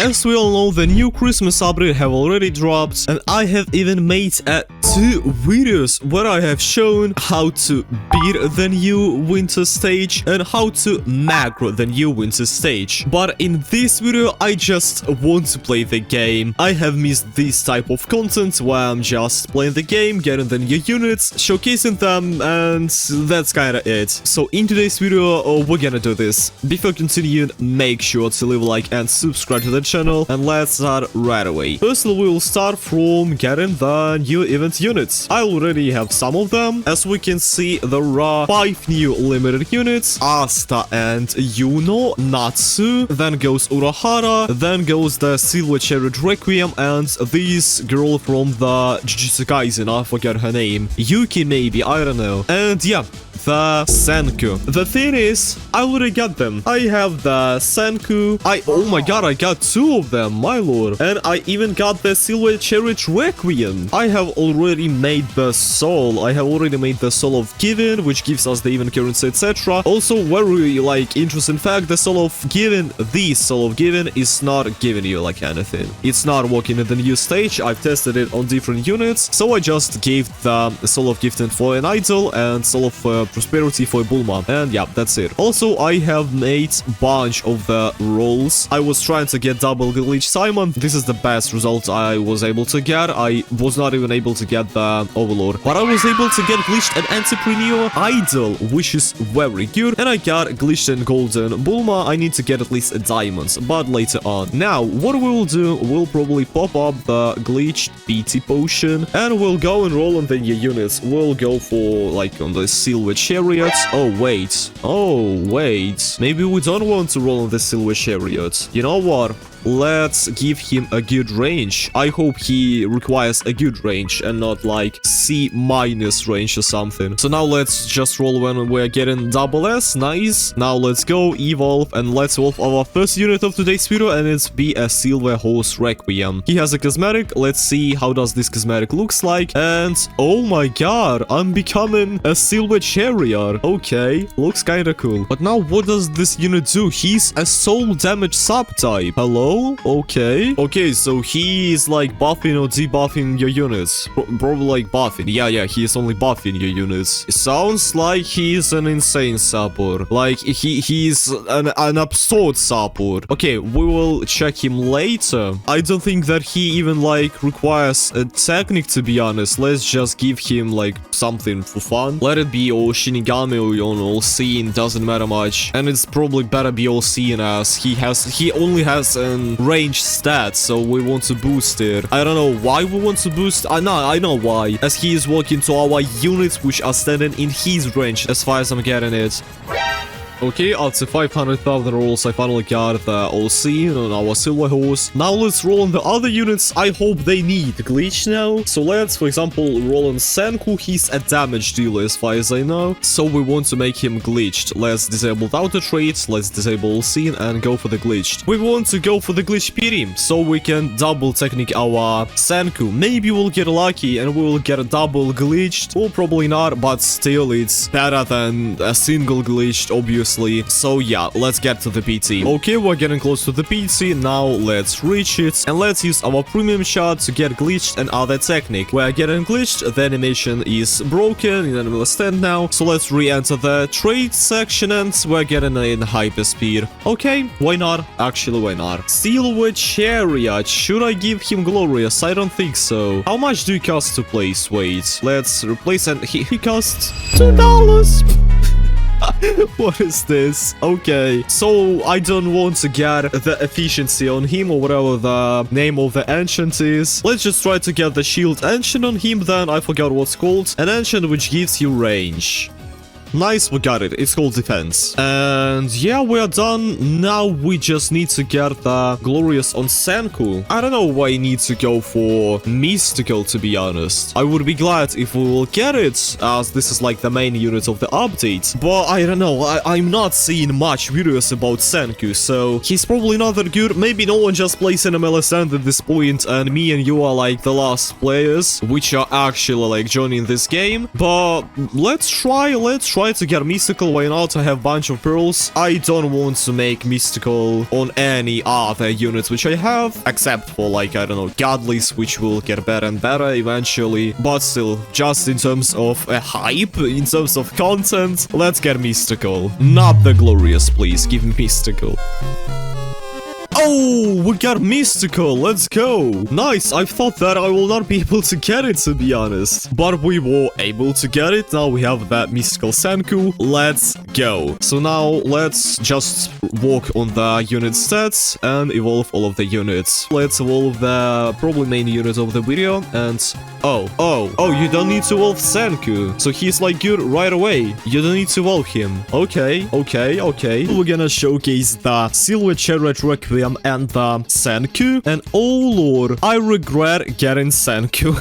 as we all know, the new Christmas update have already dropped, and I have even made 2 videos where I have shown how to beat the new winter stage and how to macro the new winter stage. But in this video, I just want to play the game. I have missed this type of content where I'm just playing the game, getting the new units, showcasing them, and that's kinda it. So in today's video, we're gonna do this. Before continuing, make sure to leave a like and subscribe to the channel, and let's start right away. Firstly, we will start from getting the new event units. I already have some of them. As we can see, there are 5 new limited units: Asta and Yuno, Natsu, then goes Urahara, then goes the Silver Chariot Requiem, and this girl from the Jujutsu Kaisen, I forget her name. Yuki maybe, I don't know. And yeah, the Senku. The thing is, I already got them. I have the Senku. Oh my god, I got 2 of them, my lord. And I even got the Silver Chariot Requiem. I have already made the soul. I have already made the soul of giving, which gives us the even currency, etc. Also, very interesting fact, the soul of giving, this soul of giving is not giving you like anything. It's not working in the new stage. I've tested it on different units, so I just gave the soul of gifting for an idol and soul of prosperity for Bulma, and yeah, that's it. Also, I have made bunch of the rolls. I was trying to get double glitch Simon. This is the best result I was able to get. I was not even able to get the Overlord, but I was able to get glitched and entrepreneur idol, which is very good. And I got glitched and golden Bulma. I need to get at least a diamond, but later on. Now, what we will do, we'll probably pop up the glitched BT potion, and we'll go and roll on the new units. We'll go for on the Silver Chariot. Oh wait, maybe we don't want to roll on the Silver Chariot. You know what? Let's give him a good range. I hope he requires a good range and not like C- range or something. So now let's just roll when we're getting double S. Nice. Now let's go evolve, and let's evolve our first unit of today's video, and it's be a Silver Horse Requiem. He has a cosmetic. Let's see how does this cosmetic looks like. And oh my god, I'm becoming a Silver Chariot. Okay, looks kinda cool. But now what does this unit do? He's a soul damage subtype. Hello? Okay, so he is like buffing or debuffing your units. Probably like buffing. Yeah, he is only buffing your units. It sounds like he's an insane support. Like he's an absurd support. Okay, we will check him later. I don't think that he even requires a technique, to be honest. Let's just give him something for fun. Let it be all Shinigami or all seeing, doesn't matter much. And it's probably better be all seeing, as he only has an range stat, so we want to boost it. I don't know why we want to boost. I know why, as he is working to our units which are standing in his range, as far as I'm getting it. Okay, after 500,000 rolls, I finally got the All-Seeing on our Silver Horse. Now let's roll on the other units. I hope they need glitch now. So let's, for example, roll on Senku. He's a damage dealer as far as I know. So we want to make him glitched. Let's disable the auto traits, let's disable All-Seeing, and go for the glitched. We want to go for the glitch PD, so we can double technique our Senku. Maybe we'll get lucky and we will get a double glitched. Well, probably not, but still it's better than a single glitched, obviously. So yeah, let's get to the PT. Okay, we're getting close to the PT. Now let's reach it, and let's use our premium shot to get glitched and other technique. We're getting glitched, the animation is broken in animal stand now. So let's re-enter the trade section, and we're getting in hyper speed. Okay, why not? Actually, why not? Silver Chariot. Should I give him glorious? I don't think so. How much do you cost to place? Wait, let's replace, and he costs $2. What is this? Okay, so I don't want to get the efficiency on him, or whatever the name of the ancient is. Let's just try to get the shield ancient on him, then I forgot what's called. An ancient which gives you range. Nice, we got it. It's called defense. And yeah, we are done. Now we just need to get the glorious on Senku. I don't know why I need to go for mystical, to be honest. I would be glad if we will get it, as this is the main unit of the update. But I don't know, I'm not seeing much videos about Senku, so he's probably not that good. Maybe no one just plays NML Ascent at this point, and me and you are the last players which are actually joining this game. But let's try try to get mystical. Why not? I have a bunch of pearls. I don't want to make mystical on any other units which I have, except for like, I don't know, godlies, which will get better and better eventually. But still, just in terms of a hype, in terms of content, let's get mystical. Not the glorious, please. Give me mystical. Oh, we got mystical. Let's go. Nice. I thought that I will not be able to get it, to be honest. But we were able to get it. Now we have that mystical Senku. Let's go. So now let's just work on the unit stats and evolve all of the units. Let's evolve the probably main unit of the video. And oh, you don't need to evolve Senku. So he's like good right away. You don't need to evolve him. Okay. We're gonna showcase the Silver Chariot, Requiem, and the Senku. And oh lord, I regret getting Senku.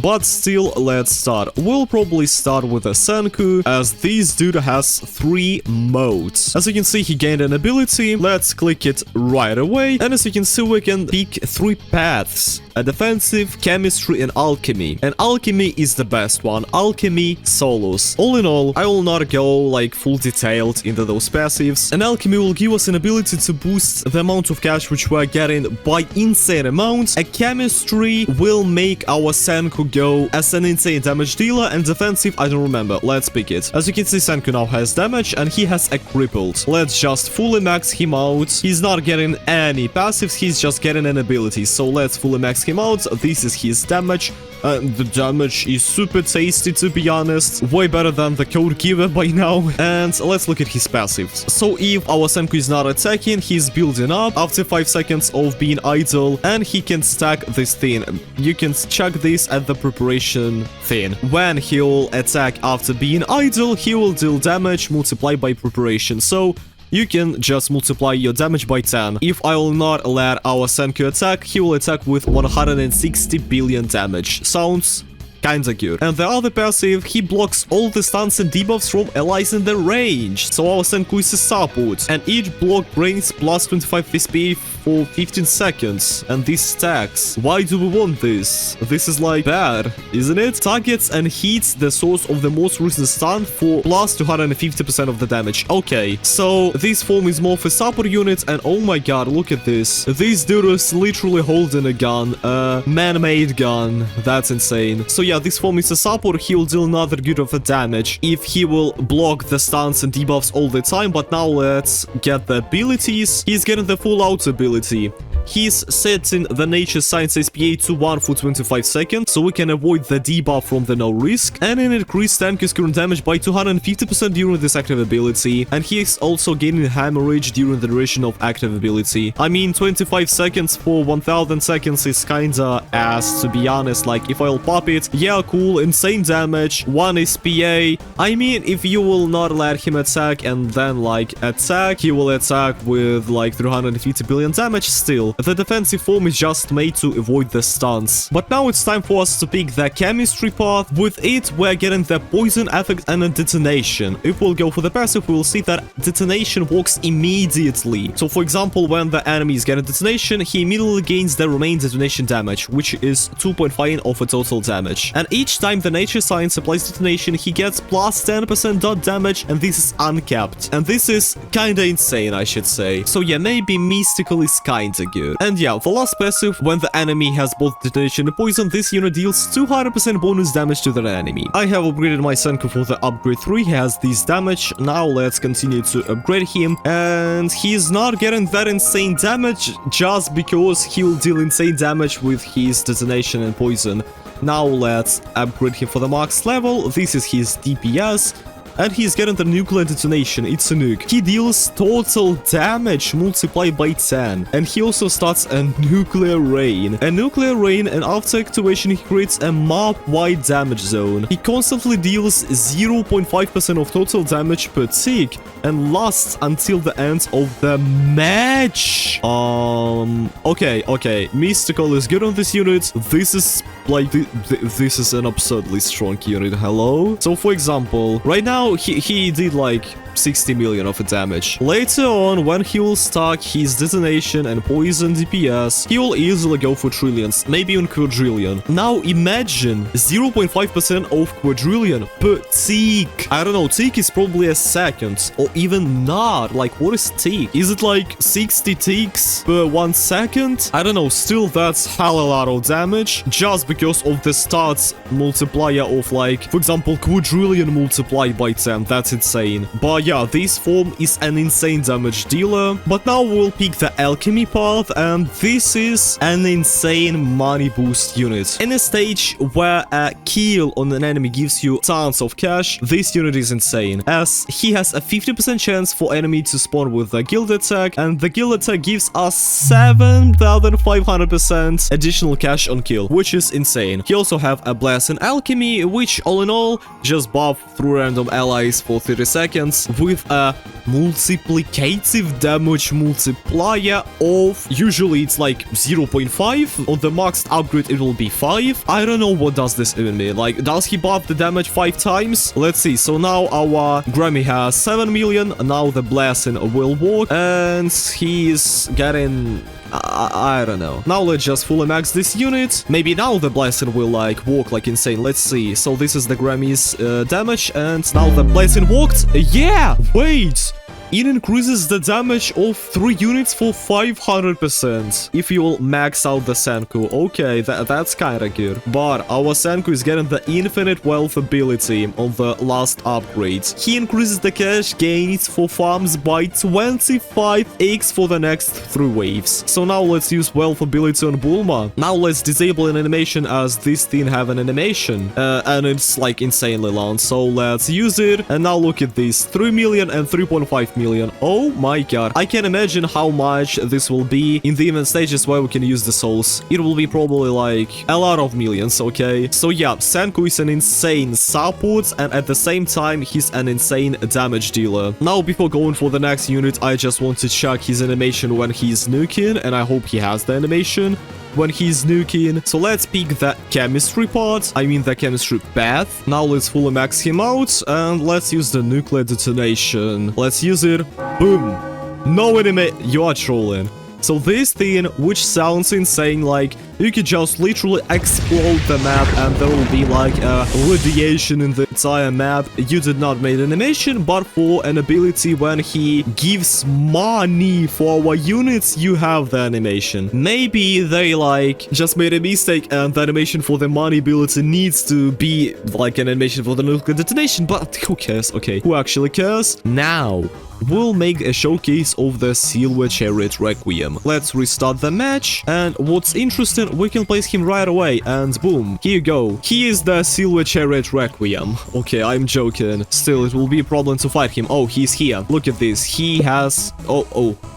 But still, let's start. We'll probably start with a Senku, as this dude has 3 modes. As you can see, he gained an ability. Let's click it right away. And as you can see, we can pick 3 paths: a defensive, chemistry, and alchemy. And alchemy is the best one. Alchemy solos. All in all, I will not go like full detailed into those passives. And alchemy will give us an ability to boost the amount of cash which we are getting by insane amounts. A chemistry will make our Senku go as an insane damage dealer, and defensive, I don't remember. Let's pick it. As you can see, Senku now has damage and he has a crippled. Let's just fully max him out. He's not getting any passives, he's just getting an ability. So let's fully max him out. This is his damage. The damage is super tasty, to be honest. Way better than the code giver by now. And let's look at his passives. So if our Senku is not attacking, he's building up after 5 seconds of being idle, and he can stack this thing. You can check this at the preparation thing. When he'll attack after being idle, he will deal damage multiplied by preparation. So you can just multiply your damage by 10. If I will not let our Senku attack, he will attack with 160 billion damage. Sounds kinda good. And the other passive, he blocks all the stuns and debuffs from allies in the range. So our Senku is a support, and each block brings plus 25 VSP for 15 seconds. And this stacks. Why do we want this? This is like bad, isn't it? Targets and hits the source of the most recent stun for plus 250% of the damage. Okay, so this form is more for support units, and oh my god, look at this. This dude is literally holding a gun, a man-made gun. That's insane. So yeah, this form is a support. He will deal another good of a damage if he will block the stuns and debuffs all the time. But now let's get the abilities. He's getting the full out ability. He's setting the Nature Science SPA to 1 for 25 seconds, so we can avoid the debuff from the no risk, and an increased Senku's current damage by 250% during this active ability, and he is also gaining hemorrhage during the duration of active ability. I mean, 25 seconds for 1000 seconds is kinda ass, to be honest. Like, if I'll pop it, yeah, cool, insane damage, 1 SPA. I mean, if you will not let him attack and then, like, attack, he will attack with, like, 350 billion damage still. The defensive form is just made to avoid the stuns. But now it's time for us to pick the chemistry path. With it, we're getting the poison effect and a detonation. If we'll go for the passive, we'll see that detonation works immediately. So for example, when the enemy is getting detonation, he immediately gains the remaining detonation damage, which is 2.5 of a total damage. And each time the Nature Science applies detonation, he gets plus 10% dot damage, and this is uncapped. And this is kinda insane, I should say. So yeah, maybe mystical is kinda good. And yeah, the last passive, when the enemy has both detonation and poison, this unit deals 200% bonus damage to the enemy. I have upgraded my Senku for the upgrade 3, he has this damage. Now let's continue to upgrade him, and he's not getting that insane damage just because he'll deal insane damage with his detonation and poison. Now let's upgrade him for the max level. This is his DPS. And he's getting the nuclear detonation. It's a nuke. He deals total damage multiplied by 10. And he also starts a nuclear rain. A nuclear rain, and after activation he creates a map-wide damage zone. He constantly deals 0.5% of total damage per tick and lasts until the end of the match. Okay. Mystical is good on this unit. This is like, this is an absurdly strong unit. Hello? So for example, right now he did like 60 million of damage. Later on, when he will stack his detonation and poison DPS, he will easily go for trillions, maybe even quadrillion. Now imagine 0.5% of quadrillion per tick. I don't know, tick is probably a second, or even not. Like, what is tick? Is it like 60 ticks per 1 second? I don't know, still that's hella lot of damage, just because of the stats multiplier of, like, for example, quadrillion multiplied by 10. That's insane. But yeah, this form is an insane damage dealer. But now we'll pick the Alchemy path, and this is an insane money boost unit. In a stage where a kill on an enemy gives you tons of cash, this unit is insane, as he has a 50% chance for enemy to spawn with the guild attack, and the guild attack gives us 7,500% additional cash on kill, which is insane. He also have a blast in alchemy, which all in all just buff through random allies for 30 seconds with a multiplicative damage multiplier of, usually it's like 0.5. On the maxed upgrade it will be 5. I don't know what does this even mean. Like, does he buff the damage 5 times? Let's see. So now our Grammy has 7 million. Now the blessing will work, and he's getting... I don't know. Now let's just fully max this unit. Maybe now the blessing will like work like insane. Let's see. So this is the Grammy's damage, and now the blessing worked. Yeah! Wait! It increases the damage of 3 units for 500% if you will max out the Senku. Okay, that's kinda good. But our Senku is getting the infinite wealth ability on the last upgrade. He increases the cash gains for farms by 25x for the next 3 waves. So now let's use wealth ability on Bulma. Now let's disable an animation, as this thing have an animation. And it's like insanely long. So let's use it. And now look at this. 3 million and 3.5 million. Oh my god. I can imagine how much this will be in the event stages where we can use the souls. It will be probably like a lot of millions, okay? So yeah, Senku is an insane support, and at the same time, he's an insane damage dealer. Now, before going for the next unit, I just want to check his animation when he's nuking, and I hope he has the animation when he's nuking. So let's pick the chemistry part, I mean the chemistry path. Now let's fully max him out, and let's use the nuclear detonation. Let's use it. Boom. No anime. You are trolling. So this thing, which sounds insane, like you could just literally explode the map and there will be like a radiation in the entire map. You did not make an animation, but for an ability when he gives money for our units, you have the animation. Maybe they like just made a mistake and the animation for the money ability needs to be like an animation for the nuclear detonation, but who cares? Okay, who actually cares? Now we'll make a showcase of the Silver Chariot Requiem. Let's restart the match, and what's interesting, we can place him right away, and boom, here you go. He is the Silver Chariot Requiem. Okay, I'm joking. Still, it will be a problem to fight him. Oh, he's here. Look at this. He has...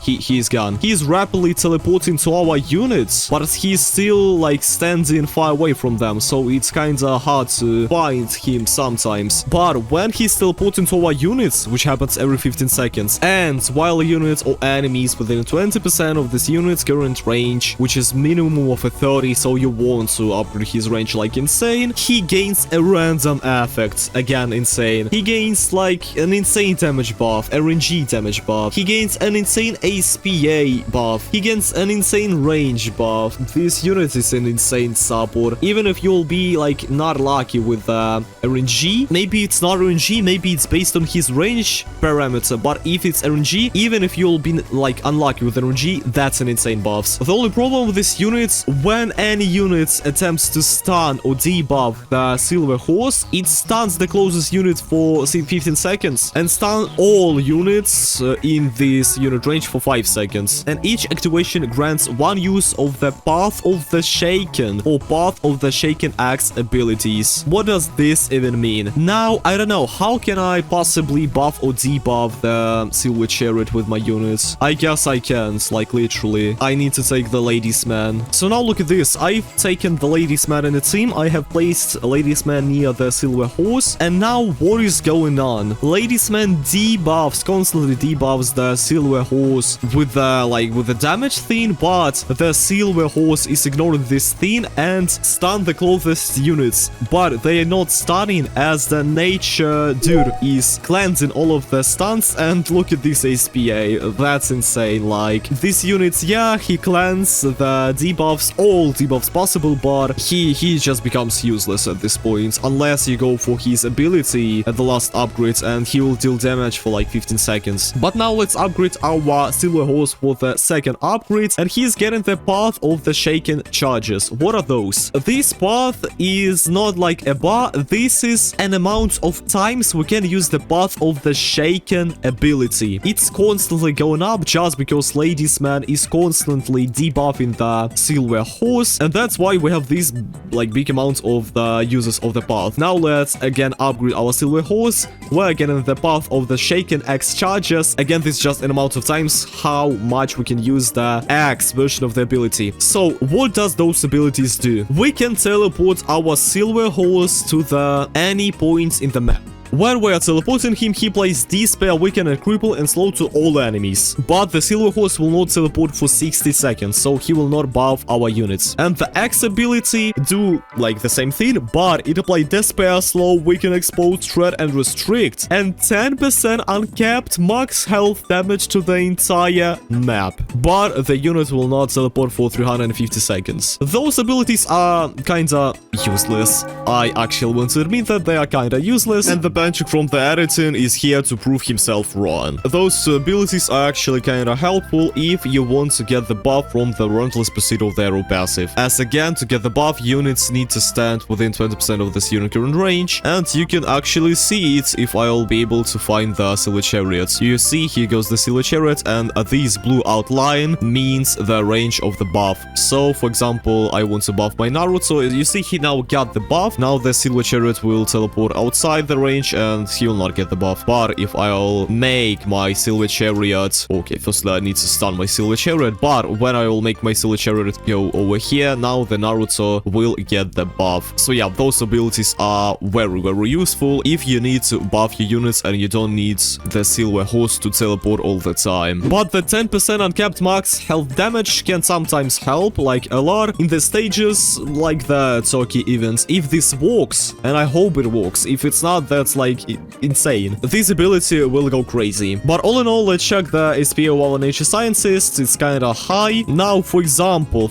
he's gone. He's rapidly teleporting to our units, but he's still, like, standing far away from them, so it's kinda hard to find him sometimes. But when he's teleporting to our units, which happens every 15 seconds, and while units or enemies within 20% of this unit's current range, which is minimum of a 30, so you want to upgrade his range like insane, he gains a random effect. Again, insane. He gains like an insane damage buff, RNG damage buff. He gains an insane ASPA buff. He gains an insane range buff. This unit is an insane support. Even if you'll be like not lucky with RNG, maybe it's not RNG, maybe it's based on his range parameter, but if it's RNG, even if you'll be like unlucky with RNG, that's an insane buffs. The only problem with this unit, when any unit attempts to stun or debuff the Silver Horse, it stuns the closest unit for 15 seconds and stun all units in this unit range for 5 seconds. And each activation grants 1 use of the Path of the Shaken or Path of the Shaken Axe abilities. What does this even mean? Now, I don't know, how can I possibly buff or debuff the Silver Chariot with my units? I guess I can't, like literally. I need to take the ladies man. So now look look at this. I've taken the Ladies Man in the team. I have placed Ladies Man near the Silver Horse. And now what is going on? Ladies Man debuffs, constantly debuffs the Silver Horse with the damage thing, but the Silver Horse is ignoring this thing and stun the closest units. But they are not stunning as the nature dude is cleansing all of the stuns. And look at this SPA. That's insane. Like, these units, yeah, he cleans the debuffs, all debuffs possible, but he just becomes useless at this point, unless you go for his ability at the last upgrade, and he will deal damage for like 15 seconds. But now let's upgrade our Silver Horse for the second upgrade, and he's getting the Path of the Shaken Charges. What are those? This path is not like a bar, this is an amount of times we can use the Path of the Shaken ability. It's constantly going up just because Ladies Man is constantly debuffing the Silver Horse, and that's why we have this like big amount of the users of the path. Now let's again upgrade our Silver Horse. We're getting the Path of the Shaken X Charges. Again, this is just an amount of times how much we can use the X version of the ability. So what does those abilities do? We can teleport our Silver Horse to the any point in the map. When we are teleporting him, he plays Despair, Weaken, and Cripple and Slow to all enemies. But the Silver Horse will not teleport for 60 seconds, so he will not buff our units. And the X ability do like the same thing, but it applies Despair, Slow, Weaken, Expose, Shred, and Restrict, and 10% uncapped max health damage to the entire map. But the unit will not teleport for 350 seconds. Those abilities are kinda useless. I actually want to admit that they are kinda useless, and the Benchik from the editing is here to prove himself wrong. Those two abilities are actually kinda helpful if you want to get the buff from the Relentless Pursuit of the Arrow passive. As again, to get the buff, units need to stand within 20% of this unit current range, and you can actually see it if I'll be able to find the Silver Chariot. You see, here goes the Silver Chariot, and this blue outline means the range of the buff. So, for example, I want to buff my Naruto. You see, he now got the buff. Now the Silver Chariot will teleport outside the range, and he will not get the buff. But if I'll make my Silver Chariot... Okay, firstly I need to stun my Silver Chariot, but when I will make my Silver Chariot go over here, now the Naruto will get the buff. So yeah, those abilities are very, very useful if you need to buff your units and you don't need the Silver Horse to teleport all the time. But the 10% uncapped max health damage can sometimes help, like a lot, in the stages like the Toki events. If this works, and I hope it works, if it's not, that's like insane. This ability will go crazy. But all in all, let's check the SP of our Nature Scientists. It's kinda high. Now, for example,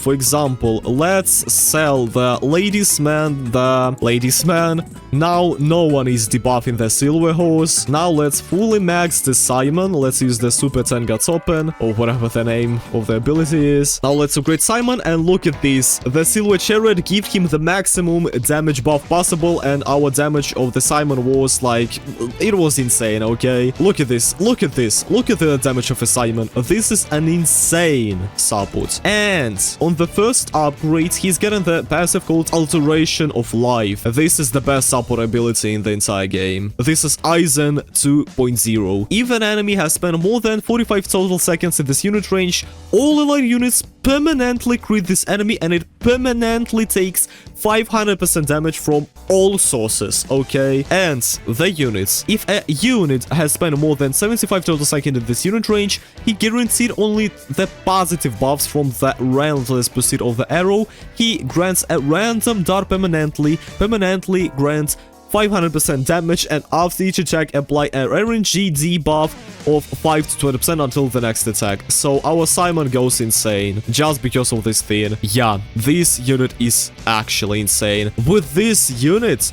let's sell the Ladies Man, Now, no one is debuffing the Silver Horse. Now, let's fully max the Simon. Let's use the Super Tengatsopen, or whatever the name of the ability is. Now, let's upgrade Simon, and look at this. The Silver Chariot give him the maximum damage buff possible, and our damage of the Simon was like, it was insane, okay? Look at this, look at the damage of a Simon. This is an insane support. And on the first upgrade, he's getting the passive called Alteration of Life. This is the best support ability in the entire game. This is Aizen 2.0. If an enemy has spent more than 45 total seconds in this unit range, all allied units permanently crit this enemy, and it permanently takes 500% damage from all sources, okay? And the units. If a unit has spent more than 75 total seconds in this unit range, he guaranteed only the positive buffs from the Relentless Pursuit of the Arrow. He grants a random dart permanently grants 500% damage, and after each attack apply a RNG debuff of 5 to 20% until the next attack. So our Simon goes insane just because of this thing. Yeah, this unit is actually insane. With this unit,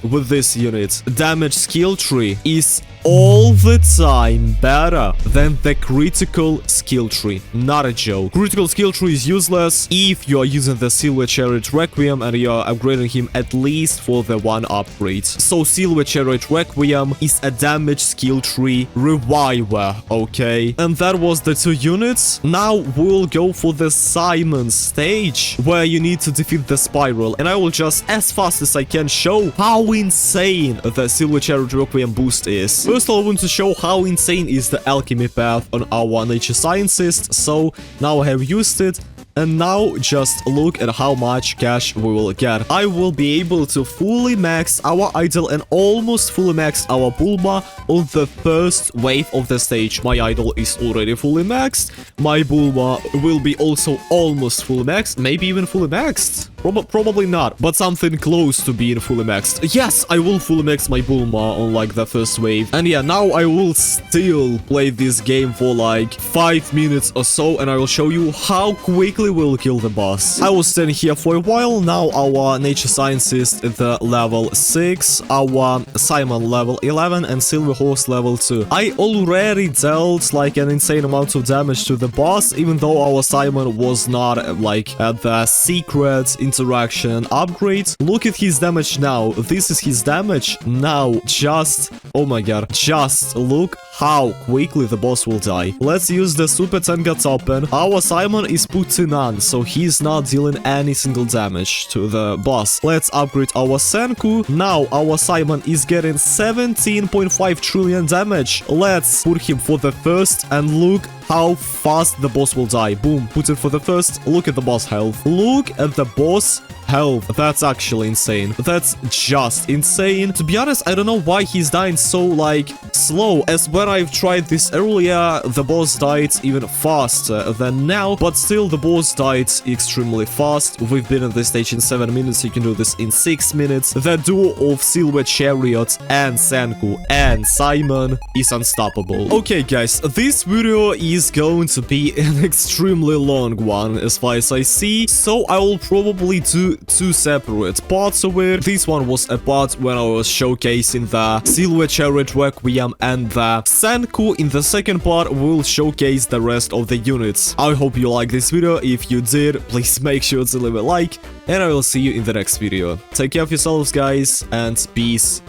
damage skill tree is all the time better than the critical skill tree. Not a joke. Critical skill tree is useless if you are using the Silver Chariot Requiem and you are upgrading him at least for the one upgrade. So Silver Chariot Requiem is a damage skill tree reviver, okay? And that was the two units. Now we'll go for the Simon stage, where you need to defeat the Spiral, and I will just as fast as I can show how insane the Silver Chariot Requiem boost is. First, I want to show how insane is the Alchemy path on our Nature Scientist. So now I have used it. And now just look at how much cash we will get. I will be able to fully max our idol and almost fully max our Bulma on the first wave of the stage. My idol is already fully maxed. My Bulma will be also almost fully maxed, maybe even fully maxed. Probably not, but something close to being fully maxed. Yes, I will fully max my Bulma on like the first wave. And yeah, now I will still play this game for like 5 minutes or so, and I will show you how quickly we'll kill the boss. I will stand here for a while. Now our nature scientist at the level 6, our Simon level 11, and Silver Horse level 2. I already dealt like an insane amount of damage to the boss, even though our Simon was not like at the secret interaction upgrade. Look at his damage now. This is his damage now. Just, oh my god, just look how quickly the boss will die. Let's use the Super Tenga Toppen. Our Simon is put to none, so he's not dealing any single damage to the boss. Let's upgrade our Senku. Now our Simon is getting 17.5 trillion damage. Let's put him for the first and look how fast the boss will die. Boom, put it for the first. Look at the boss health. Look at the boss health. That's actually insane. That's just insane. To be honest, I don't know why he's dying so like slow, as when I've tried this earlier, the boss died even faster than now, but still the boss died extremely fast. We've been at this stage in 7 minutes. You can do this in 6 minutes. The duo of Silver Chariot and Senku and Simon is unstoppable. Okay guys, this video is going to be an extremely long one as far as I see, so I will probably do 2 separate parts of it. This one was a part when I was showcasing the Silver Chariot Requiem, and the Senku in the second part will showcase the rest of the units. I hope you liked this video. If you did, please make sure to leave a like, and I will see you in the next video. Take care of yourselves guys, and peace.